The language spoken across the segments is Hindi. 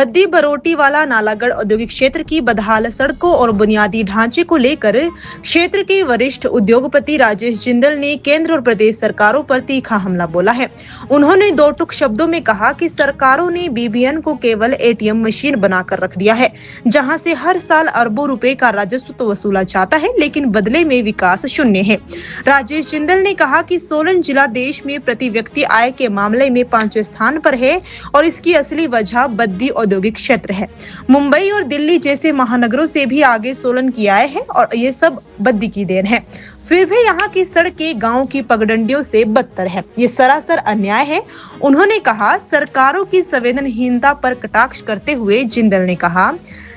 बद्दी बरोटीवाला नालागढ़ औद्योगिक क्षेत्र की बदहाल सड़कों और बुनियादी ढांचे को लेकर क्षेत्र के वरिष्ठ उद्योगपति राजेश जिंदल ने केंद्र और प्रदेश सरकारों पर तीखा हमला बोला है। उन्होंने दो टूक शब्दों में कहा कि सरकारों ने बीबीएन को केवल एटीएम मशीन बनाकर रख दिया है, जहां से हर साल अरबों रुपए का राजस्व तो वसूला जाता है, लेकिन बदले में विकास शून्य है। राजेश जिंदल ने कहा कि सोलन जिला देश में प्रति व्यक्ति आय के मामले में 5वें स्थान पर है और इसकी असली वजह बद्दी औद्योगिक क्षेत्र है। मुंबई और दिल्ली जैसे महानगरों से भी आगे सोलन की आय है और ये सब बद्दी की देन है। फिर भी यहाँ की सड़कें गांव की पगडंडियों से बदतर है। ये सरासर अन्याय है। उन्होंने कहा, सरकारों की संवेदनहीनता पर कटाक्ष करते हुए जिंदल ने कहा,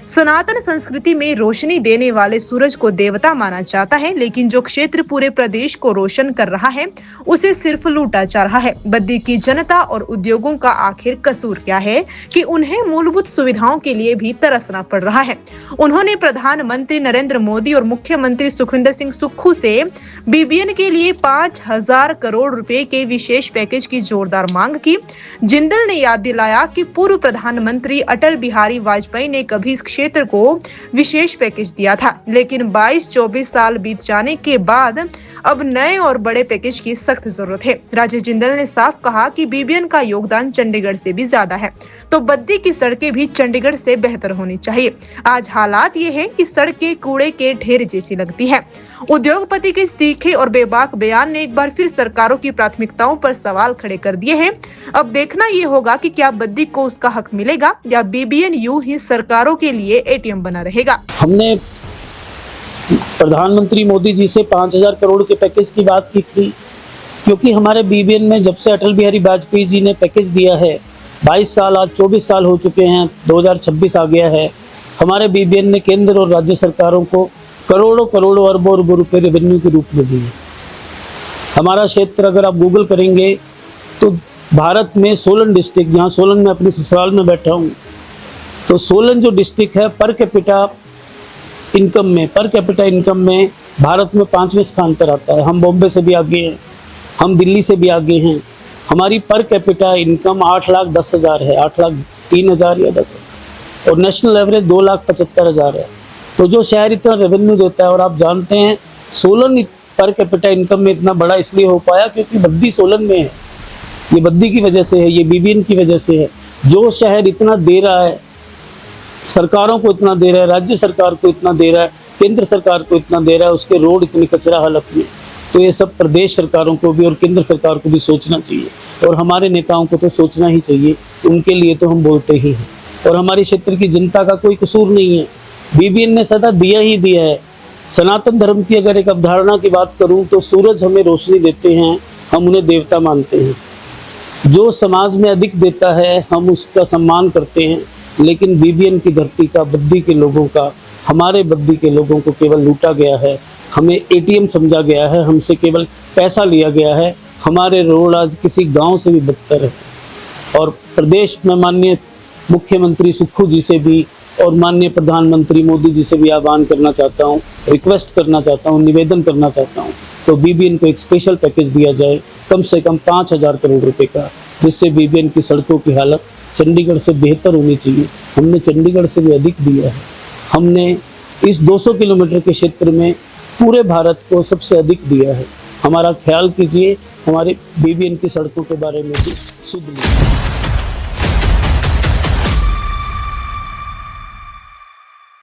सनातन संस्कृति में रोशनी देने वाले सूरज को देवता माना जाता है, लेकिन जो क्षेत्र पूरे प्रदेश को रोशन कर रहा है उसे सिर्फ लूटा जा रहा है। बद्दी की जनता और उद्योगों का आखिर कसूर क्या है कि उन्हें मूलभूत सुविधाओं के लिए भी तरसना पड़ रहा है। उन्होंने प्रधानमंत्री नरेंद्र मोदी और मुख्यमंत्री सुखविंदर सिंह सुक्खू से बीबीएन के लिए 5,000 करोड़ रुपए के विशेष पैकेज की जोरदार मांग की। जिंदल ने याद दिलाया कि पूर्व प्रधानमंत्री अटल बिहारी वाजपेयी ने कभी क्षेत्र को विशेष पैकेज दिया था, लेकिन 22-24 साल बीत जाने के बाद अब नए और बड़े पैकेज की सख्त जरूरत है। राजेश जिंदल ने साफ कहा कि बीबीएन का योगदान चंडीगढ़ से भी ज्यादा है, तो बद्दी की सड़कें भी चंडीगढ़ से बेहतर होनी चाहिए। आज हालात ये है कि सड़कें कूड़े के ढेर जैसी लगती है। उद्योगपति के इस तीखे और बेबाक बयान ने एक बार फिर सरकारों की प्राथमिकताओं पर सवाल खड़े कर दिए हैं। अब देखना ये होगा कि क्या बद्दी को उसका हक मिलेगा या बीबीएन यूं ही सरकारों के लिए एटीएम बना रहेगा। हमने प्रधानमंत्री मोदी जी से 5,000 करोड़ के पैकेज की बात की थी, क्योंकि हमारे बीबीएन में जब से अटल बिहारी वाजपेयी जी ने पैकेज दिया है 22 साल, आज 24 साल हो चुके हैं, 2026 आ गया है। हमारे बीबीएन ने केंद्र और राज्य सरकारों को करोड़ों करोड़ों अरबों रुपए रेवेन्यू के रूप में दिए। हमारा क्षेत्र अगर आप गूगल करेंगे तो भारत में सोलन डिस्ट्रिक्ट, जहाँ सोलन में अपने ससुराल में बैठा हूँ, तो सोलन जो डिस्ट्रिक्ट है पर कैपिटा इनकम में भारत में 5वें स्थान पर आता है। हम बॉम्बे से भी आगे हैं, हम दिल्ली से भी आगे हैं। हमारी पर कैपिटा इनकम 8,10,000 है, 8,03,000 या 10, और नेशनल एवरेज 2,75,000 है। तो जो शहर इतना रेवेन्यू देता है, और आप जानते हैं सोलन पर कैपिटा इनकम में इतना बड़ा इसलिए हो पाया क्योंकि बद्दी सोलन में है। ये बद्दी की वजह से है, ये बीबीएन की वजह से है। जो शहर इतना दे रहा है, सरकारों को इतना दे रहा है, राज्य सरकार को इतना दे रहा है, केंद्र सरकार को इतना दे रहा है, उसके रोड इतनी कचरा हालत में, तो ये सब प्रदेश सरकारों को भी और केंद्र सरकार को भी सोचना चाहिए, और हमारे नेताओं को तो सोचना ही चाहिए। उनके लिए तो हम बोलते ही हैं, और हमारे क्षेत्र की जनता का कोई कसूर नहीं है। बीबीएन ने सदा दिया ही दिया है। सनातन धर्म की अगर एक अवधारणा की बात करूं तो सूरज हमें रोशनी देते हैं, हम उन्हें देवता मानते हैं। जो समाज में अधिक देता है हम उसका सम्मान करते हैं, लेकिन बीबीएन की धरती का, बद्दी के लोगों का, हमारे बद्दी के लोगों को केवल लूटा गया है। हमें एटीएम समझा गया है, हमसे केवल पैसा लिया गया है। हमारे रोड आज किसी गांव से भी बदतर है। और प्रदेश में माननीय मुख्यमंत्री सुक्खू जी से भी और माननीय प्रधानमंत्री मोदी जी से भी आह्वान करना चाहता हूँ, रिक्वेस्ट करना चाहता हूँ, निवेदन करना चाहता हूँ, तो बीबीएन को एक स्पेशल पैकेज दिया जाए, कम से कम 5,000 करोड़ रुपए का, जिससे बीबीएन की सड़कों की हालत चंडीगढ़ से बेहतर होनी चाहिए। हमने चंडीगढ़ से भी अधिक दिया है। हमने इस 200 किलोमीटर के क्षेत्र में पूरे भारत को सबसे अधिक दिया है। हमारा ख्याल कीजिए, हमारे बीबीएन की सड़कों के बारे में भी शुद्ध